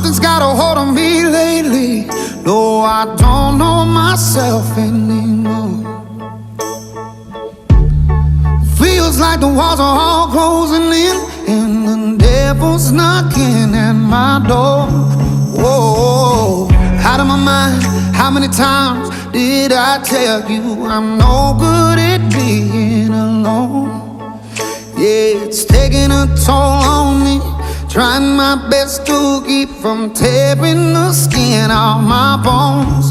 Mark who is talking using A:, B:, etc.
A: Something's got a hold on me lately. No, I don't know myself anymore. Feels like the walls are all closing in, and the devil's knocking at my door. Whoa, out of my mind. How many times did I tell you I'm no good at being alone? Yeah, it's taking a toll on me, trying my best to keep from tearing the skin off my bones.